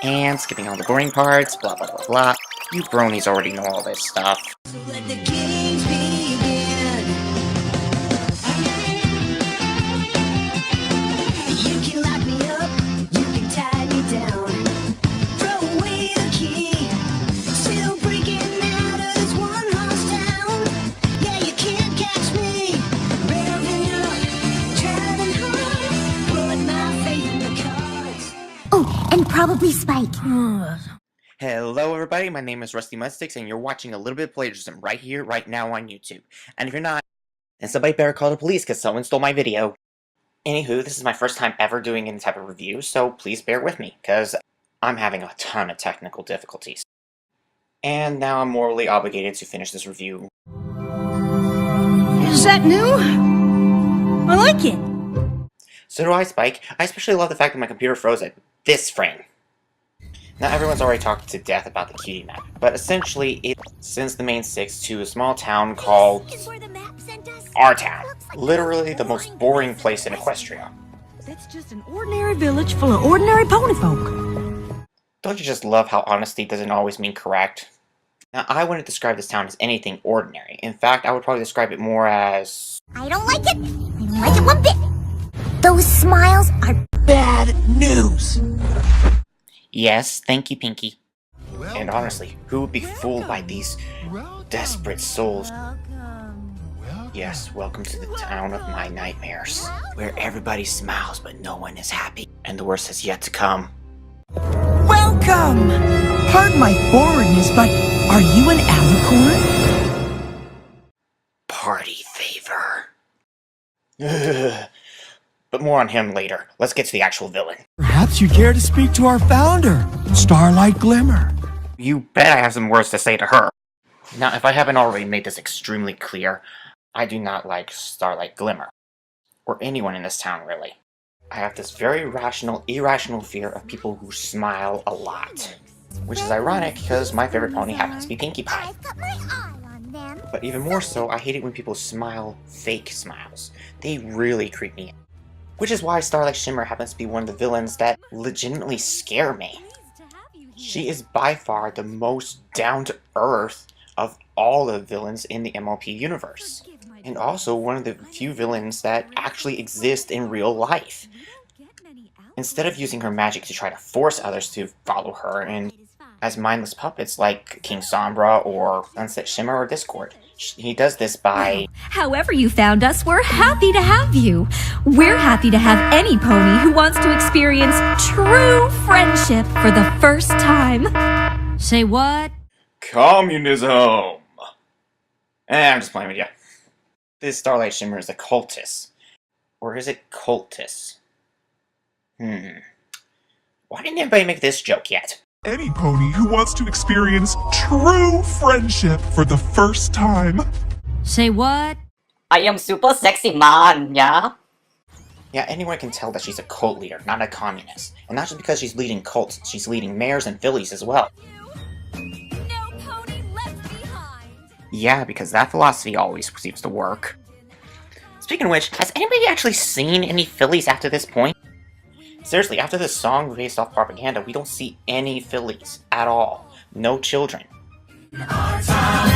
And skipping all the boring parts, blah blah blah blah. You bronies already know all this stuff. So let the games begin. You can lock me up, you can tie me down. Throw away the key, still breaking out of this one-horse town. Yeah, you can't catch me, revving up, driving hard, put my faith in the cards. Oh, and probably Spike. Hello everybody, my name is Rusty Mudsticks, and you're watching a little bit of plagiarism right here, right now on YouTube. And if you're not, then somebody better call the police because someone stole my video. Anywho, this is my first time ever doing any type of review, so please bear with me, because I'm having a ton of technical difficulties. And now I'm morally obligated to finish this review. Is that new? I like it. So do I, Spike. I especially love the fact that my computer froze at this frame. Now everyone's already talked to death about the Cutie Map, but essentially it sends the main six to a small town called our town. Literally the most boring place in Equestria. It's just an ordinary village full of ordinary pony folk. Don't you just love how honesty doesn't always mean correct? Now I wouldn't describe this town as anything ordinary. In fact, I would probably describe it more as... I don't like it. I don't like it one bit. Those smiles are Bad news. Yes, thank you, Pinky. And honestly, who would be fooled by these desperate souls? Yes, welcome to the town of my nightmares, where everybody smiles but no one is happy, and the worst has yet to come. Welcome! Pardon my foreignness, but are you an alicorn? Party favor. Ugh. But more on him later. Let's get to the actual villain. Perhaps you'd care to speak to our founder, Starlight Glimmer. You bet I have some words to say to her. Now, if I haven't already made this extremely clear, I do not like Starlight Glimmer. Or anyone in this town, really. I have this very irrational fear of people who smile a lot. Which is ironic, because my favorite pony happens to be Pinkie Pie. I've got my eye on them. But even more so, I hate it when people smile fake smiles. They really creep me out. Which is why Starlight Shimmer happens to be one of the villains that legitimately scare me. She is by far the most down-to-earth of all the villains in the MLP universe. And also one of the few villains that actually exist in real life. Instead of using her magic to try to force others to follow her and as mindless puppets like King Sombra or Sunset Shimmer or Discord, he does this by... However you found us, we're happy to have you. We're happy to have any pony who wants to experience true friendship for the first time. Say what? Communism! I'm just playing with you. This Starlight Shimmer is a cultist. Or is it cultist? Why didn't anybody make this joke yet? Any pony who wants to experience true friendship for the first time. Say what? I am super sexy man, yeah? Yeah, anyone can tell that she's a cult leader, not a communist. And not just because she's leading cults, she's leading mares and fillies as well. No pony left behind. Yeah, because that philosophy always seems to work. Speaking of which, has anybody actually seen any fillies after this point? Seriously, after this song based off propaganda, we don't see any fillies at all. No children. In our town,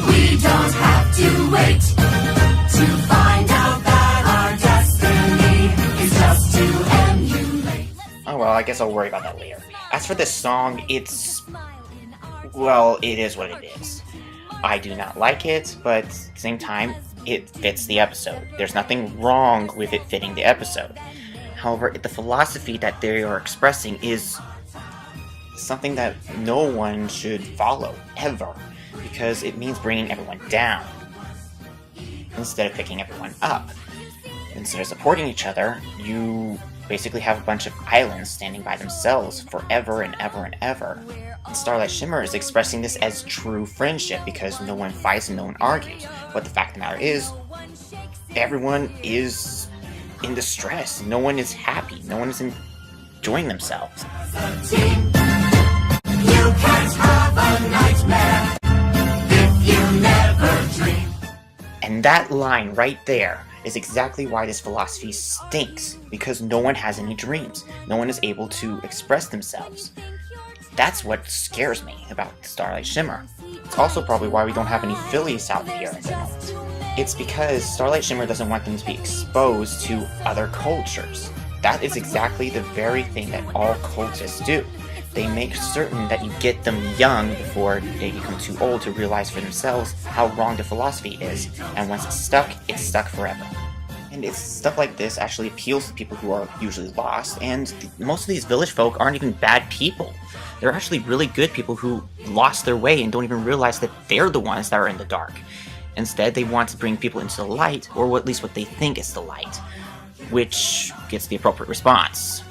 we don't have to wait to find out that our destiny is just to emulate. Oh well, I guess I'll worry about that later. As for this song, it's... well, it is what it is. I do not like it, but at the same time, it fits the episode. There's nothing wrong with it fitting the episode. However, the philosophy that they are expressing is something that no one should follow, ever, because it means bringing everyone down, instead of picking everyone up. Instead of supporting each other, you basically have a bunch of islands standing by themselves forever and ever and ever. And Starlight Shimmer is expressing this as true friendship because no one fights and no one argues. But the fact of the matter is, everyone is in distress. No one is happy. No one is enjoying themselves. You can't have a nightmare if you never dream. And that line right there is exactly why this philosophy stinks, because no one has any dreams. No one is able to express themselves. That's what scares me about Starlight Shimmer. It's also probably why we don't have any fillies out here in Finland. It's because Starlight Shimmer doesn't want them to be exposed to other cultures. That is exactly the very thing that all cultists do. They make certain that you get them young before they become too old to realize for themselves how wrong the philosophy is, and once it's stuck forever. And it's stuff like this actually appeals to people who are usually lost, and most of these village folk aren't even bad people. They're actually really good people who lost their way and don't even realize that they're the ones that are in the dark. Instead, they want to bring people into the light, or at least what they think is the light, which gets the appropriate response.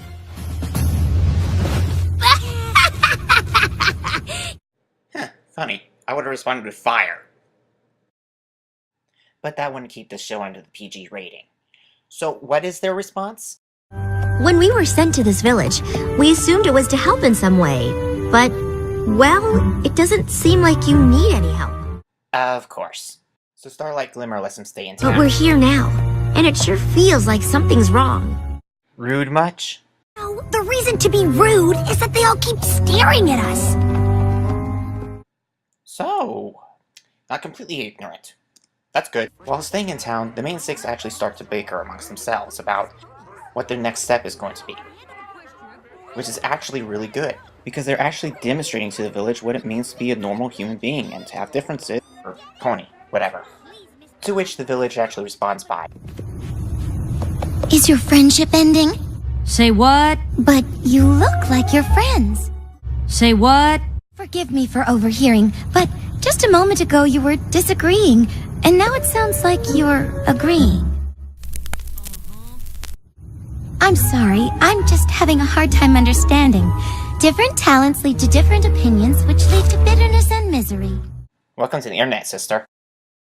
Funny. I would have responded with fire. But that wouldn't keep the show under the PG rating. So what is their response? When we were sent to this village, we assumed it was to help in some way. But, well, it doesn't seem like you need any help. Of course. So Starlight Glimmer lets him stay in town. But we're here now, and it sure feels like something's wrong. Rude much? No, the reason to be rude is that they all keep staring at us. So, not completely ignorant. That's good. While staying in town, the main six actually start to bicker amongst themselves about what their next step is going to be. Which is actually really good, because they're actually demonstrating to the village what it means to be a normal human being and to have differences, or pony, whatever. To which the village actually responds by, Is your friendship ending? Say what? But you look like you're friends. Say what? Forgive me for overhearing, but just a moment ago you were disagreeing, and now it sounds like you're agreeing. I'm sorry, I'm just having a hard time understanding. Different talents lead to different opinions, which lead to bitterness and misery. Welcome to the internet, sister.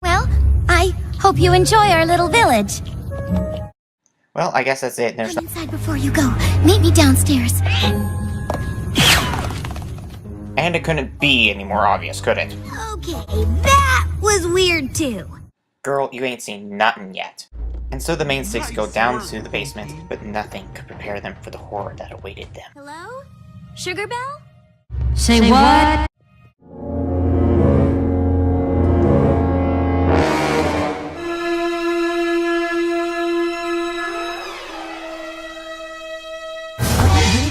Well, I hope you enjoy our little village. Well, I guess that's it. There's Come inside before you go. Meet me downstairs. And it couldn't be any more obvious, could it? Okay, that was weird too. Girl, you ain't seen nothing yet. And so the main six go down to the basement, but nothing could prepare them for the horror that awaited them. Hello? Sugar Bell? Say what?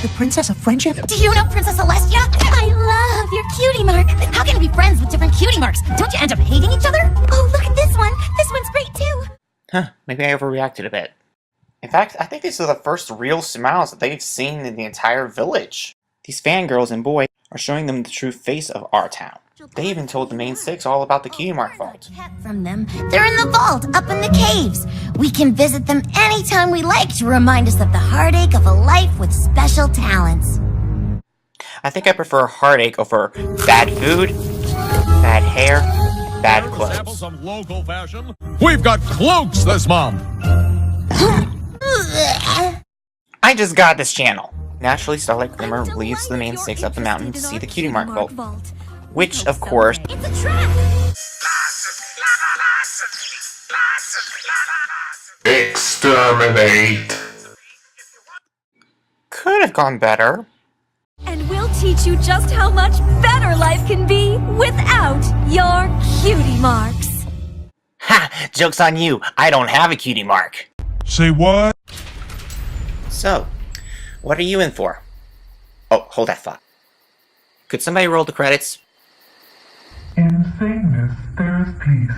The Princess of Friendship? Do you know Princess Celestia? I love your cutie mark. How can you be friends with different cutie marks? Don't you end up hating each other? Oh, look at this one. This one's great too. Huh, maybe I overreacted a bit. In fact, I think these are the first real smiles that they've seen in the entire village. These fangirls and boys are showing them the true face of our town. They even told the main six all about the cutie mark vault. Kept from them. They're in the vault, up in the caves. We can visit them anytime we like to remind us of the heartache of a life with special talents. I think I prefer heartache over bad food, bad hair, and bad clothes. Of local fashion. We've got cloaks this month. I just got this channel. Naturally, Starlight Glimmer leads the main six up the mountain to see the cutie mark vault. Which, of course, It's a trap. Exterminate. could have gone better. And we'll teach you just how much better life can be without your cutie marks. Ha! Joke's on you. I don't have a cutie mark. Say what? So, what are you in for? Oh, hold that thought. Could somebody roll the credits? In sameness, there is peace.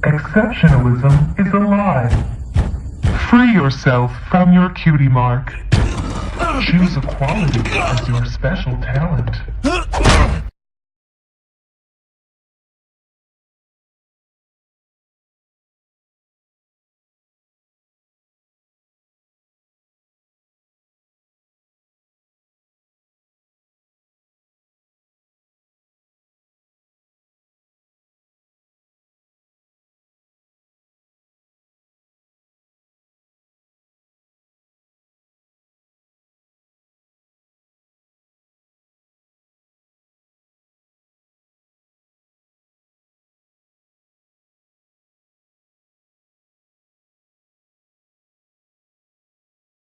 Exceptionalism is a lie. Free yourself from your cutie mark. Choose equality as your special talent.